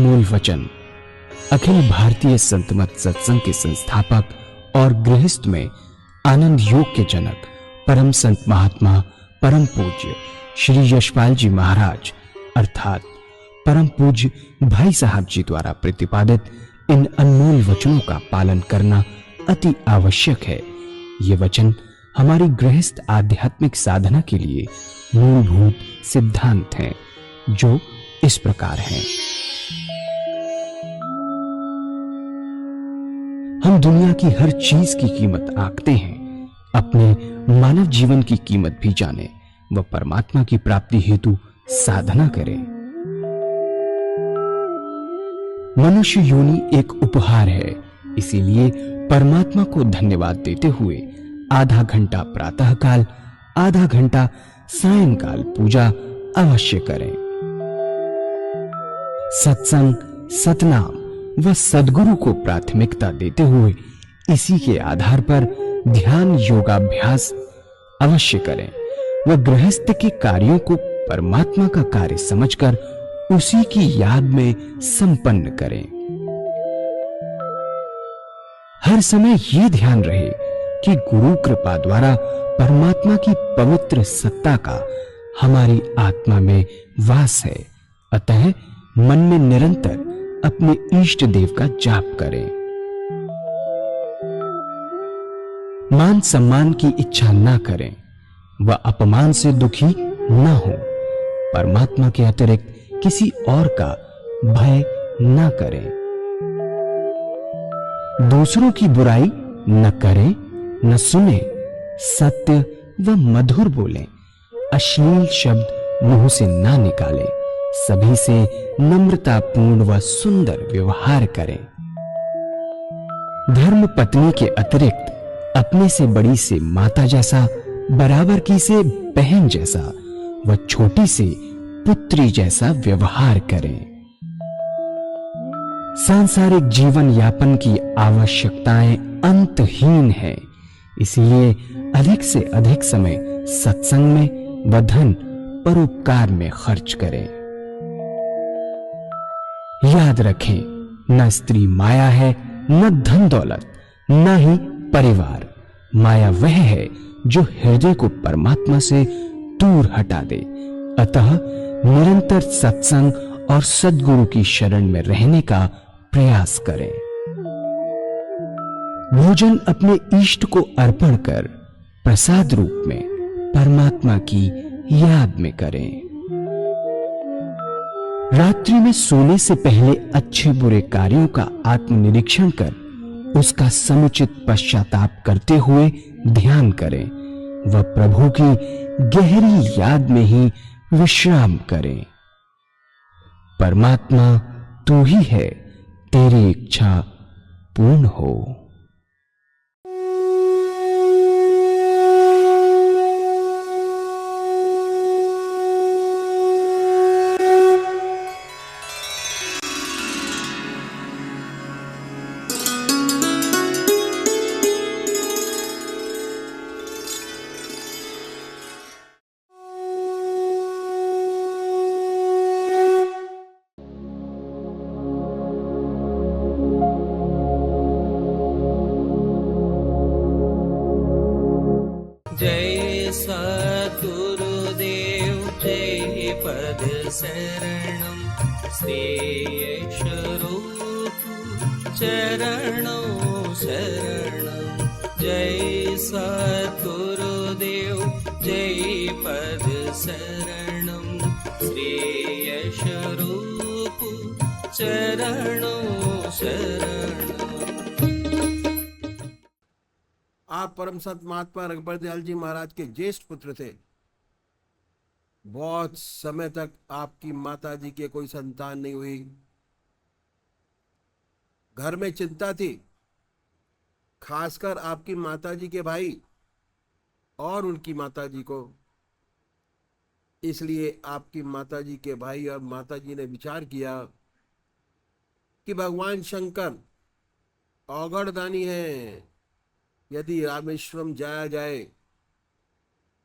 अनमोल वचन अखिल भारतीय संत मत सत्संग के संस्थापक और गृहस्थ में आनंद योग के जनक परम संत महात्मा परम पूज्य श्री यशपाल जी महाराज अर्थात परम पूज्य भाई साहब जी द्वारा प्रतिपादित इन अनमोल वचनों का पालन करना अति आवश्यक है। ये वचन हमारी गृहस्थ आध्यात्मिक साधना के लिए मूलभूत सिद्धांत हैं, जो इस प्रकार हैं। हम दुनिया की हर चीज की कीमत आंकते हैं, अपने मानव जीवन की कीमत भी जाने व परमात्मा की प्राप्ति हेतु साधना करें। मनुष्य योनि एक उपहार है, इसीलिए परमात्मा को धन्यवाद देते हुए आधा घंटा प्रातःकाल, आधा घंटा सायंकाल पूजा अवश्य करें। सत्संग, सतनाम व सद्गुरु को प्राथमिकता देते हुए इसी के आधार पर ध्यान योगाभ्यास अवश्य करें व गृहस्थ के कार्यों को परमात्मा का कार्य समझकर उसी की याद में संपन्न करें। हर समय ये ध्यान रहे कि गुरु कृपा द्वारा परमात्मा की पवित्र सत्ता का हमारी आत्मा में वास है, अतः मन में निरंतर अपने इष्ट देव का जाप करें। मान सम्मान की इच्छा ना करें व अपमान से दुखी ना हो। परमात्मा के अतिरिक्त किसी और का भय ना करें। दूसरों की बुराई न करें, न सुने, सत्य व मधुर बोलें, अश्लील शब्द मुंह से ना निकालें, सभी से नम्रतापूर्ण व सुंदर व्यवहार करें। धर्म पत्नी के अतिरिक्त अपने से बड़ी से माता जैसा, बराबर की से बहन जैसा व छोटी से पुत्री जैसा व्यवहार करें। सांसारिक जीवन यापन की आवश्यकताएं अंतहीन है, इसलिए अधिक से अधिक समय सत्संग में व धन परोपकार में खर्च करें। याद रखें, न स्त्री माया है, न धन दौलत, न ही परिवार। माया वह है जो हृदय को परमात्मा से दूर हटा दे। अतः निरंतर सत्संग और सद्गुरु की शरण में रहने का प्रयास करें। भोजन अपने इष्ट को अर्पण कर प्रसाद रूप में परमात्मा की याद में करें। रात्रि में सोने से पहले अच्छे बुरे कार्यों का आत्मनिरीक्षण कर उसका समुचित पश्चाताप करते हुए ध्यान करें व प्रभु की गहरी याद में ही विश्राम करें। परमात्मा तू ही है, तेरी इच्छा पूर्ण हो। जय सद्गुरुदेव जय पद शरणं श्रेयस्वरूप चरणों शरणं। जय सद्गुरुदेव जय पद शरणं श्रेयस्वरूप चरणों शरणं। आप परम संत महात्मा रघुबर दयाल जी महाराज के ज्येष्ठ पुत्र थे। बहुत समय तक आपकी माता जी के कोई संतान नहीं हुई। घर में चिंता थी, खासकर आपकी माता जी के भाई और उनकी माता जी को। इसलिए आपकी माता जी के भाई और माता जी ने विचार किया कि भगवान शंकर औगड़दानी हैं, यदि रामेश्वरम जाया जाए,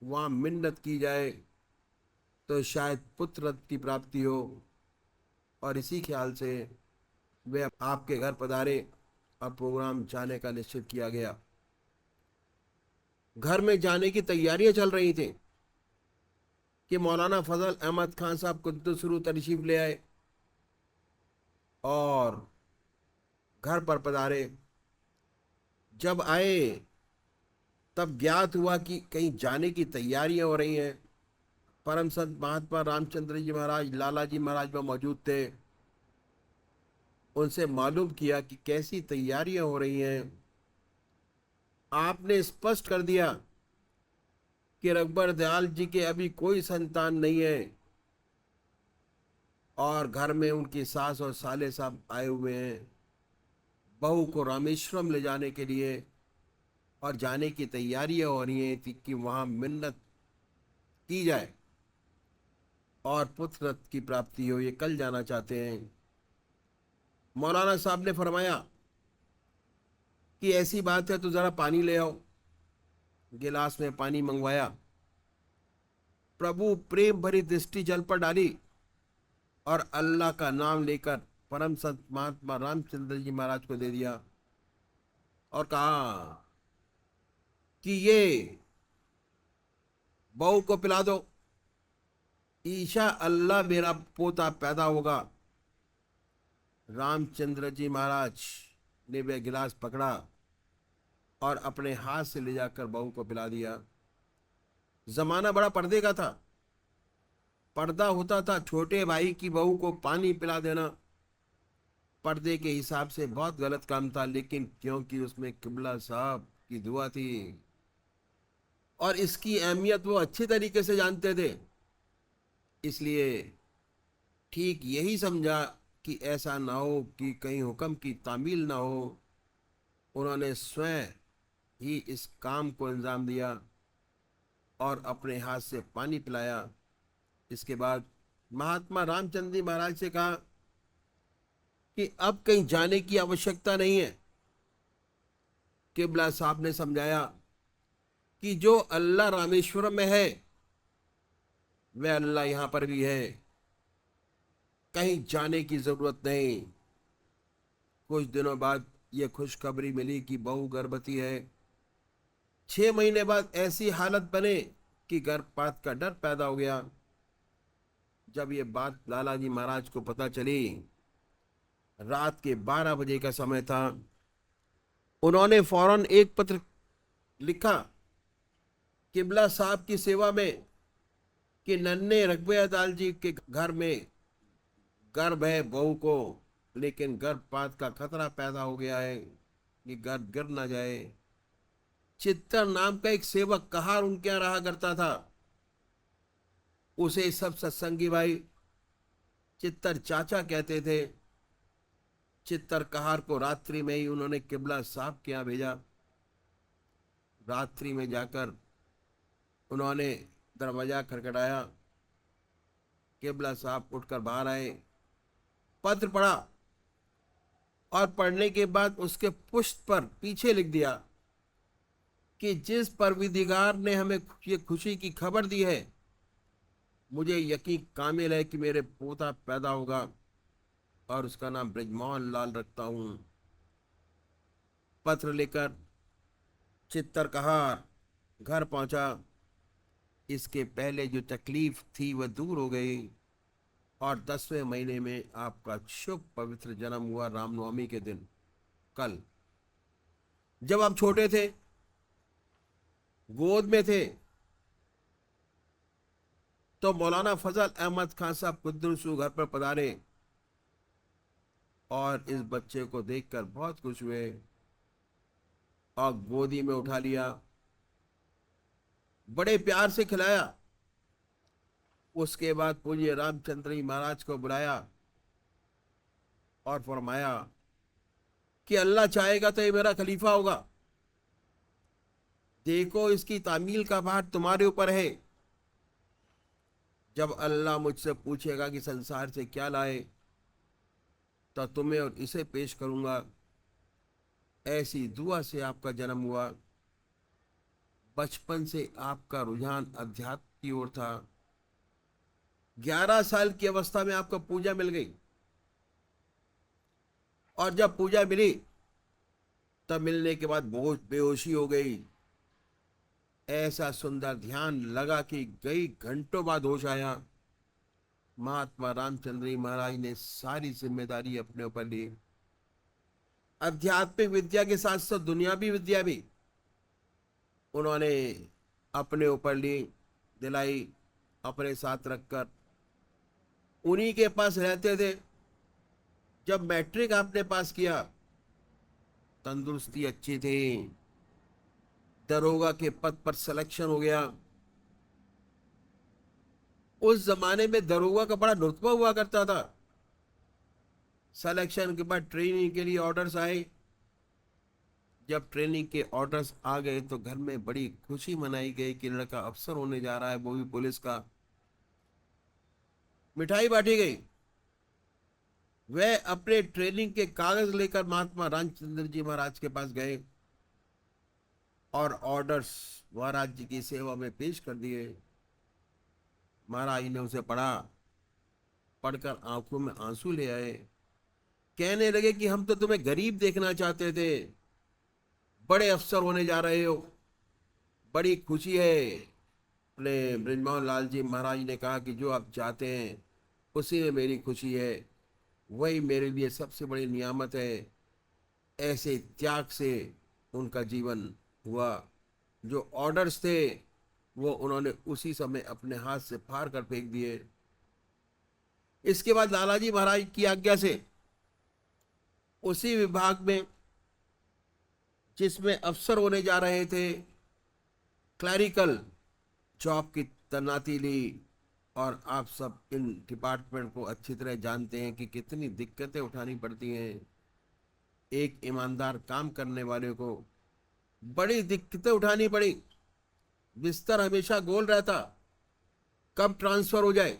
वहाँ मिन्नत की जाए तो शायद पुत्र की प्राप्ति हो। और इसी ख्याल से वे आपके घर पधारे और प्रोग्राम जाने का निश्चित किया गया। घर में जाने की तैयारियां चल रही थी कि मौलाना फजल अहमद खान साहब कुद्दुसरू तशरीफ ले आए और घर पर पधारे। जब आए तब ज्ञात हुआ कि कहीं जाने की तैयारियां हो रही हैं। परम संत महात्मा रामचंद्र जी महाराज, लाला जी महाराज में मौजूद थे। उनसे मालूम किया कि कैसी तैयारियां हो रही हैं। आपने स्पष्ट कर दिया कि रघुबर दयाल जी के अभी कोई संतान नहीं है और घर में उनकी सास और साले साहब आए हुए हैं बहू को रामेश्वरम ले जाने के लिए, और जाने की तैयारियां हो रही हैं कि वहां मिन्नत की जाए और पुत्र रत्न की प्राप्ति हो। ये कल जाना चाहते हैं। मौलाना साहब ने फरमाया कि ऐसी बात है तो जरा पानी ले आओ। गिलास में पानी मंगवाया। प्रभु प्रेम भरी दृष्टि जल पर डाली और अल्लाह का नाम लेकर परम संत महात्मा रामचंद्र जी महाराज को दे दिया और कहा कि ये बहू को पिला दो, ईशा अल्लाह मेरा पोता पैदा होगा। रामचंद्र जी महाराज ने वह गिलास पकड़ा और अपने हाथ से ले जाकर बहू को पिला दिया। जमाना बड़ा पर्दे का था। पर्दा होता था, छोटे भाई की बहू को पानी पिला देना पर्दे के हिसाब से बहुत गलत काम था, लेकिन क्योंकि उसमें किबला साहब की दुआ थी और इसकी अहमियत वो अच्छी तरीके से जानते थे, इसलिए ठीक यही समझा कि ऐसा ना हो कि कहीं हुक्म की तामील ना हो। उन्होंने स्वयं ही इस काम को अंजाम दिया और अपने हाथ से पानी पिलाया। इसके बाद महात्मा रामचंद्र जी महाराज से कहा कि अब कहीं जाने की आवश्यकता नहीं है। किबला साहब ने समझाया कि जो अल्लाह रामेश्वरम में है वह अल्लाह यहां पर भी है, कहीं जाने की जरूरत नहीं। कुछ दिनों बाद यह खुशखबरी मिली कि बहू गर्भवती है। 6 महीने बाद ऐसी हालत बने कि गर्भपात का डर पैदा हो गया। जब ये बात लाला जी महाराज को पता चली, रात के 12 बजे का समय था, उन्होंने फौरन एक पत्र लिखा किबला साहब की सेवा में कि नन्हे रघुबर दयाल जी के घर में गर्भ है बहू को, लेकिन गर्भपात का खतरा पैदा हो गया है कि गर्भ गिर ना जाए। चित्तर नाम का एक सेवक कहार उनके यहाँ रहा करता था। उसे सब सत्संगी भाई चित्तर चाचा कहते थे। चित्तर कहार को रात्रि में ही उन्होंने किबला साहब के यहाँ भेजा। रात्रि में जाकर उन्होंने दरवाजा खटखटाया। किबला साहब उठकर बाहर आए, पत्र पढ़ा और पढ़ने के बाद उसके पुष्ट पर पीछे लिख दिया कि जिस परवरदिगार ने हमें ये खुशी की खबर दी है, मुझे यकीन कामिल है कि मेरे पोता पैदा होगा और उसका नाम ब्रजमोहन लाल रखता हूं। पत्र लेकर चित्तर कहार घर पहुंचा। इसके पहले जो तकलीफ थी वह दूर हो गई और 10वें महीने में आपका शुभ पवित्र जन्म हुआ रामनवमी के दिन। कल जब आप छोटे थे, गोद में थे, तो मौलाना फजल अहमद खान साहब कुद्दुसरू घर पर पधारे और इस बच्चे को देखकर बहुत खुश हुए और गोदी में उठा लिया, बड़े प्यार से खिलाया। उसके बाद पूज्य रामचंद्र जी महाराज को बुलाया और फरमाया कि अल्लाह चाहेगा तो ये मेरा खलीफा होगा। देखो, इसकी तामील का भार तुम्हारे ऊपर है। जब अल्लाह मुझसे पूछेगा कि संसार से क्या लाए, तो तुम्हें और इसे पेश करूंगा। ऐसी दुआ से आपका जन्म हुआ। बचपन से आपका रुझान अध्यात्म की ओर था। 11 साल की अवस्था में आपको पूजा मिल गई। और जब पूजा मिली तब मिलने के बाद बेहोशी हो गई। ऐसा सुंदर ध्यान लगा कि कई घंटों बाद होश आया। महात्मा रामचंद्र जी महाराज ने सारी जिम्मेदारी अपने ऊपर ली। आध्यात्मिक विद्या के साथ साथ दुनियावी विद्या भी उन्होंने अपने ऊपर ली, दिलाई, अपने साथ रखकर उन्हीं के पास रहते थे। जब मैट्रिक आपने पास किया, तंदुरुस्ती अच्छी थी, दरोगा के पद पर सिलेक्शन हो गया। उस जमाने में दरोगा का बड़ा रुतबा हुआ करता था। सिलेक्शन के बाद ट्रेनिंग के लिए ऑर्डर्स आए। जब ट्रेनिंग के ऑर्डर्स आ गए तो घर में बड़ी खुशी मनाई गई कि लड़का अफसर होने जा रहा है, वो भी पुलिस का। मिठाई बांटी गई। वह अपने ट्रेनिंग के कागज लेकर महात्मा रामचंद्र जी महाराज के पास गए और ऑर्डर्स महाराज जी की सेवा में पेश कर दिए। महाराज ने उसे पढ़ा, पढ़कर आंखों में आंसू ले आए। कहने लगे कि हम तो तुम्हें गरीब देखना चाहते थे, बड़े अफसर होने जा रहे हो, बड़ी खुशी है। अपने ब्रजमोहन लाल जी महाराज ने कहा कि जो आप चाहते हैं उसी में मेरी खुशी है, वही मेरे लिए सबसे बड़ी नियामत है। ऐसे त्याग से उनका जीवन हुआ। जो ऑर्डर्स थे वो उन्होंने उसी समय अपने हाथ से फाड़ कर फेंक दिए। इसके बाद लालाजी महाराज की आज्ञा से उसी विभाग में जिसमें अफसर होने जा रहे थे, क्लरिकल जॉब की तैनाती ली। और आप सब इन डिपार्टमेंट को अच्छी तरह जानते हैं कि कितनी दिक्कतें उठानी पड़ती हैं। एक ईमानदार काम करने वाले को बड़ी दिक्कतें उठानी पड़ी। बिस्तर हमेशा गोल रहता, कब ट्रांसफर हो जाए,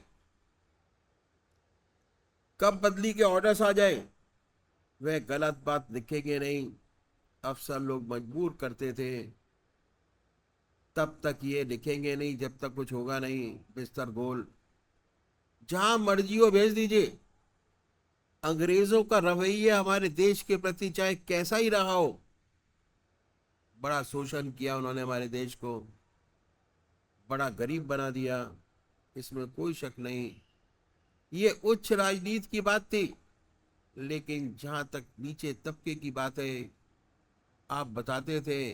कब बदली के ऑर्डर्स आ जाए, वह गलत बात लिखेंगे नहीं। अफसर लोग मजबूर करते थे, तब तक ये लिखेंगे नहीं जब तक कुछ होगा नहीं। बिस्तर गोल, जहां मर्जी हो भेज दीजिए। अंग्रेजों का रवैया हमारे देश के प्रति चाहे कैसा ही रहा हो, बड़ा शोषण किया उन्होंने हमारे देश को, बड़ा गरीब बना दिया, इसमें कोई शक नहीं। ये उच्च राजनीति की बात थी, लेकिन जहां तक नीचे तबके की बात है, आप बताते थे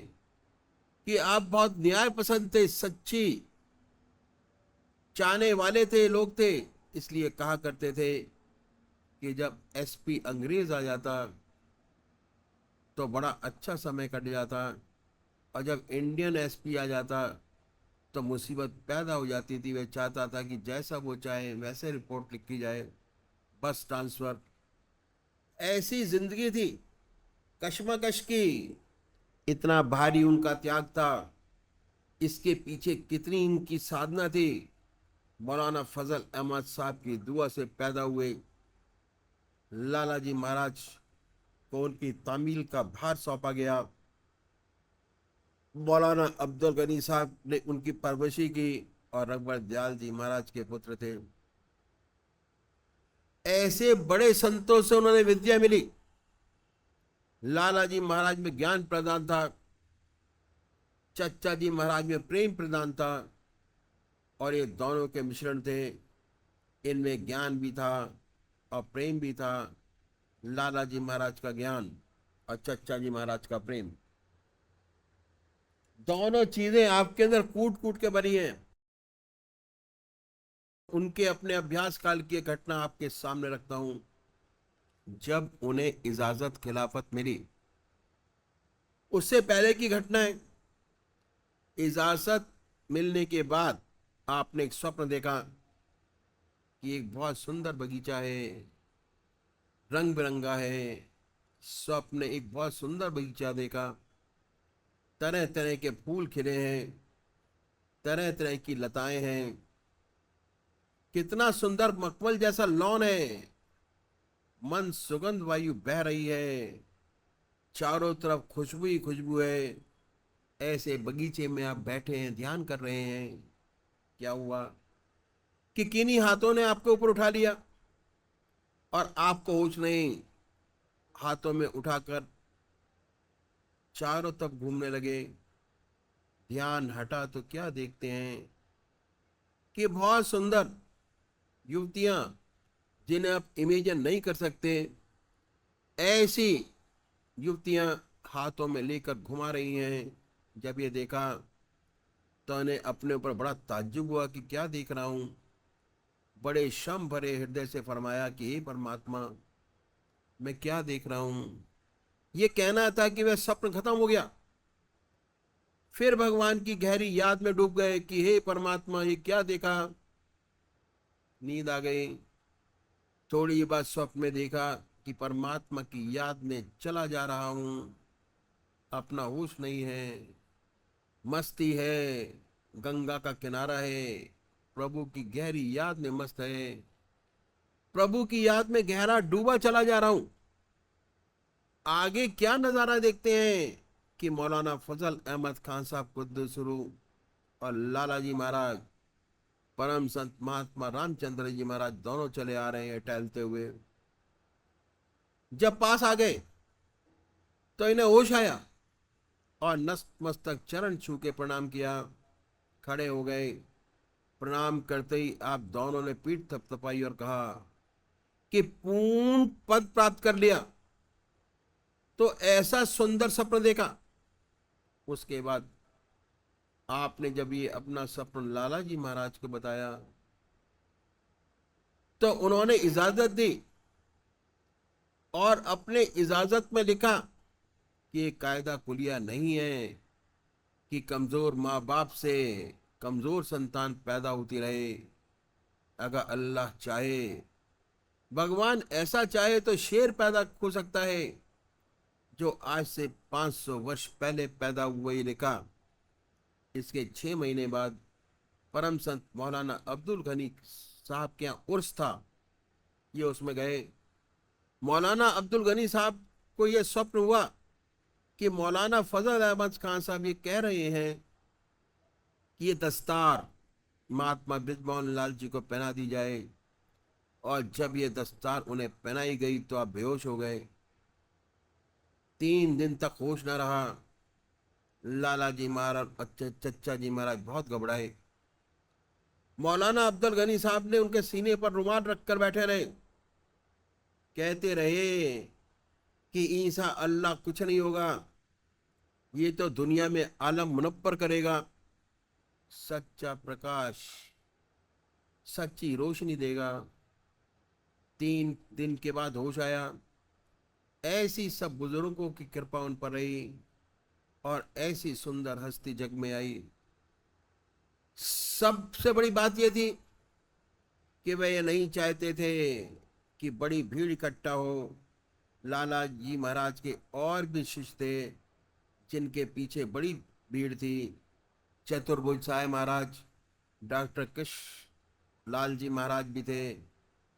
कि आप बहुत न्याय पसंद थे, सच्ची चाहने वाले थे, लोग थे। इसलिए कहा करते थे कि जब एसपी अंग्रेज आ जाता तो बड़ा अच्छा समय कट जाता, और जब इंडियन एसपी आ जाता तो मुसीबत पैदा हो जाती थी। वह चाहता था कि जैसा वो चाहे वैसे रिपोर्ट लिखी जाए, बस ट्रांसफर। ऐसी जिंदगी थी कश्मकश की। इतना भारी उनका त्याग था, इसके पीछे कितनी इनकी साधना थी। मौलाना फजल अहमद साहब की दुआ से पैदा हुए लाला जी महाराज को उनकी तामील का भार सौंपा गया। मौलाना अब्दुल गनी साहब ने उनकी परवरिशी की और रघुवर दयाल जी महाराज के पुत्र थे। ऐसे बड़े संतों से उन्होंने विद्या मिली। लाला जी महाराज में ज्ञान प्रदान था, चच्चा जी महाराज में प्रेम प्रदान था, और ये दोनों के मिश्रण थे। इनमें ज्ञान भी था और प्रेम भी था। लाला जी महाराज का ज्ञान और चच्चा जी महाराज का प्रेम, दोनों चीजें आपके अंदर कूट कूट के बनी हैं। उनके अपने अभ्यास काल की एक घटना आपके सामने रखता हूं। जब उन्हें इजाजत खिलाफत मिली, उससे पहले की घटना है। इजाजत मिलने के बाद आपने एक स्वप्न देखा कि एक बहुत सुंदर बगीचा है, रंग बिरंगा है। स्वप्न ने एक बहुत सुंदर बगीचा देखा, तरह तरह के फूल खिले हैं, तरह तरह की लताएं हैं, कितना सुंदर मखमल जैसा लॉन है, मन सुगंध वायु बह रही है, चारों तरफ खुशबू ही खुशबू है। ऐसे बगीचे में आप बैठे हैं, ध्यान कर रहे हैं। क्या हुआ कि किन्हीं हाथों ने आपके ऊपर उठा लिया और आपको होश नहीं। हाथों में उठाकर चारों तरफ घूमने लगे। ध्यान हटा तो क्या देखते हैं कि बहुत सुंदर युवतियां, जिन्हें आप इमेजिन नहीं कर सकते, ऐसी युवतियां हाथों में लेकर घुमा रही हैं। जब ये देखा तो इन्हें अपने ऊपर बड़ा ताज्जुब हुआ कि क्या देख रहा हूं। बड़े शम भरे हृदय से फरमाया कि हे परमात्मा, मैं क्या देख रहा हूं। ये कहना था कि वह सपन खत्म हो गया। फिर भगवान की गहरी याद में डूब गए कि हे परमात्मा, ये क्या देखा। नींद आ गई। थोड़ी बात स्वप्न में देखा कि परमात्मा की याद में चला जा रहा हूं, अपना होश नहीं है, मस्ती है, गंगा का किनारा है, प्रभु की गहरी याद में मस्त है, प्रभु की याद में गहरा डूबा चला जा रहा हूं। आगे क्या नजारा देखते हैं कि मौलाना फजल अहमद खान साहब कुद्दुसरू और लाला जी महाराज, परम संत महात्मा रामचंद्र जी महाराज दोनों चले आ रहे हैं टहलते हुए। जब पास आ गए तो इन्हें होश आया और नतमस्तक चरण छू के प्रणाम किया। खड़े हो गए। प्रणाम करते ही आप दोनों ने पीठ थपथपाई और कहा कि पूर्ण पद प्राप्त कर लिया। तो ऐसा सुंदर सपना देखा। उसके बाद आपने जब ये अपना सपना लाला जी महाराज को बताया तो उन्होंने इजाजत दी और अपने इजाजत में लिखा कि ये कायदा कुलिया नहीं है कि कमजोर माँ बाप से कमजोर संतान पैदा होती रहे। अगर अल्लाह चाहे, भगवान ऐसा चाहे तो शेर पैदा हो सकता है, जो आज से 500 वर्ष पहले पैदा हुआ। ये लिखा। इसके 6 महीने बाद परम संत मौलाना अब्दुल गनी साहब के यहाँ उर्स था। ये उसमें गए। मौलाना अब्दुल गनी साहब को यह स्वप्न हुआ कि मौलाना फजल अहमद खान साहब ये कह रहे हैं कि ये दस्तार महात्मा बृजमोहन लाल जी को पहना दी जाए। और जब ये दस्तार उन्हें पहनाई गई तो आप बेहोश हो गए। 3 दिन तक होश न रहा। लाला जी महाराज और चच्चा जी महाराज बहुत घबराए। मौलाना अब्दुल गनी साहब ने उनके सीने पर रुमाल रखकर बैठे रहे। कहते रहे कि ईसा अल्लाह कुछ नहीं होगा, ये तो दुनिया में आलम मुनव्वर करेगा, सच्चा प्रकाश, सच्ची रोशनी देगा। 3 दिन के बाद होश आया। ऐसी सब बुजुर्गों की कृपा उन पर रही और ऐसी सुंदर हस्ती जग में आई। सबसे बड़ी बात यह थी कि वे ये नहीं चाहते थे कि बड़ी भीड़ इकट्ठा हो। लाला जी महाराज के और भी शिष्य थे जिनके पीछे बड़ी भीड़ थी। चतुर्भुज साय महाराज, डॉक्टर कृष्ण लाल जी महाराज भी थे।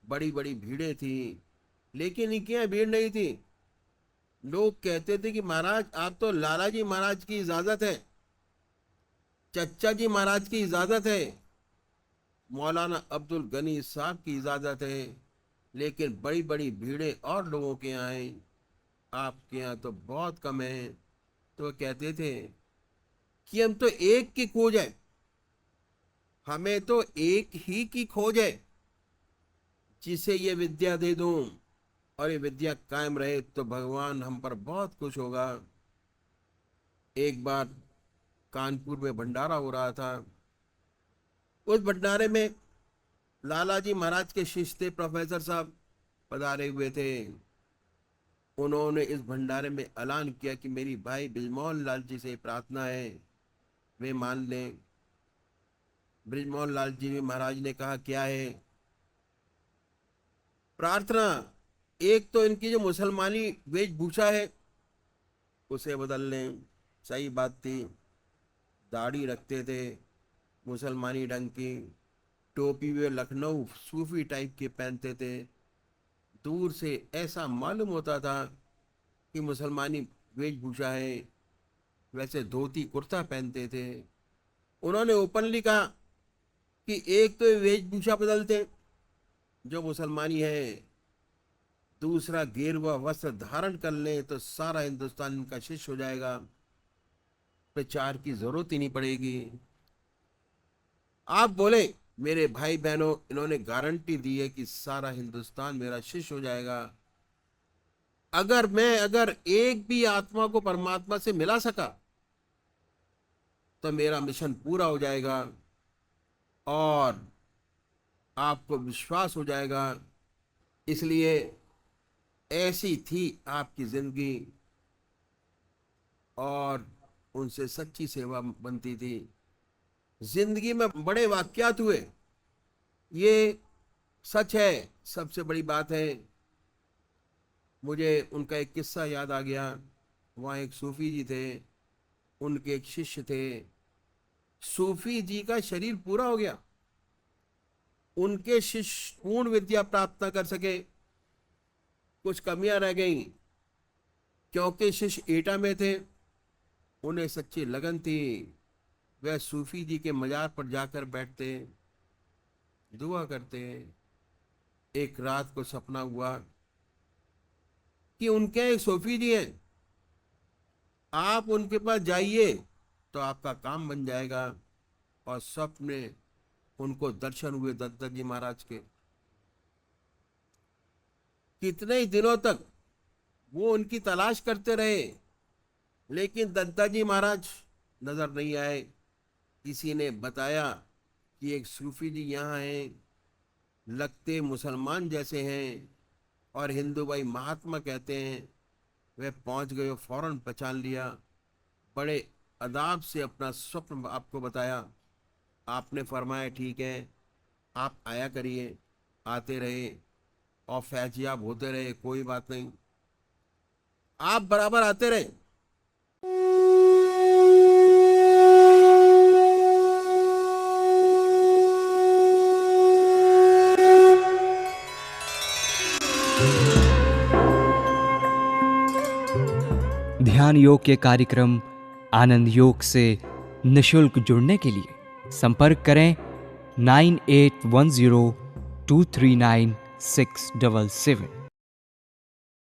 बड़ी बड़ी भीड़ें थी, लेकिन इनके यहाँ भीड़ नहीं थी। लोग कहते थे कि महाराज आप तो लाला जी महाराज की इजाजत है, चच्चा जी महाराज की इजाजत है, मौलाना अब्दुल गनी साहब की इजाजत है, लेकिन बड़ी बड़ी भीड़ें और लोगों के यहाँ हैं, आपके यहाँ तो बहुत कम है। तो कहते थे कि हम तो एक की खोज है, हमें तो एक ही की खोज है, जिसे ये विद्या दे दूं और ये विद्या कायम रहे तो भगवान हम पर बहुत खुश होगा। एक बार कानपुर में भंडारा हो रहा था। उस भंडारे में लाला जी महाराज के शिष्य थे, प्रोफेसर साहब पधारे हुए थे। उन्होंने इस भंडारे में ऐलान किया कि मेरी भाई बृजमोहन लाल जी से प्रार्थना है, वे मान लें। बृजमोहन लाल जी महाराज ने कहा क्या है प्रार्थना? एक तो इनकी जो मुसलमानी वेशभूषा है उसे बदल लें। सही बात थी। दाढ़ी रखते थे मुसलमानी ढंग की, टोपी वे लखनऊ सूफी टाइप के पहनते थे। दूर से ऐसा मालूम होता था कि मुसलमानी वेशभूषा है। वैसे धोती कुर्ता पहनते थे। उन्होंने ओपनली कहा कि एक तो वेशभूषा बदलते जो मुसलमानी है, दूसरा गेरुआ वस्त्र धारण कर ले तो सारा हिंदुस्तान इनका शिष्य हो जाएगा, प्रचार की जरूरत ही नहीं पड़ेगी। आप बोले मेरे भाई बहनों, इन्होंने गारंटी दी है कि सारा हिंदुस्तान मेरा शिष्य हो जाएगा। अगर एक भी आत्मा को परमात्मा से मिला सका तो मेरा मिशन पूरा हो जाएगा और आपको विश्वास हो जाएगा। इसलिए ऐसी थी आपकी जिंदगी और उनसे सच्ची सेवा बनती थी। जिंदगी में बड़े वाकयात हुए, ये सच है, सबसे बड़ी बात है। मुझे उनका एक किस्सा याद आ गया। वहाँ एक सूफी जी थे, उनके एक शिष्य थे। सूफी जी का शरीर पूरा हो गया, उनके शिष्य पूर्ण विद्या प्राप्त न कर सके, कुछ कमियां रह गई। क्योंकि शिष्य एटा में थे, उन्हें सच्ची लगन थी, वह सूफी जी के मजार पर जाकर बैठते, दुआ करते। एक रात को सपना हुआ कि उनके एक सूफी जी हैं, आप उनके पास जाइए तो आपका काम बन जाएगा। और स्वप्न में उनको दर्शन हुए दत्ता जी महाराज के। कितने ही दिनों तक वो उनकी तलाश करते रहे, लेकिन दत्ता जी महाराज नजर नहीं आए। किसी ने बताया कि एक सूफी जी यहाँ हैं, लगते मुसलमान जैसे हैं और हिंदू भाई महात्मा कहते हैं। वह पहुंच गए, फौरन पहचान लिया, बड़े अदाब से अपना स्वप्न आपको बताया। आपने फरमाया ठीक है, आप आया करिए। आते रहे और फैजियाब होते रहे, कोई बात नहीं, आप बराबर आते रहे। ध्यान योग के कार्यक्रम आनंद योग से निशुल्क जुड़ने के लिए संपर्क करें 9810239677।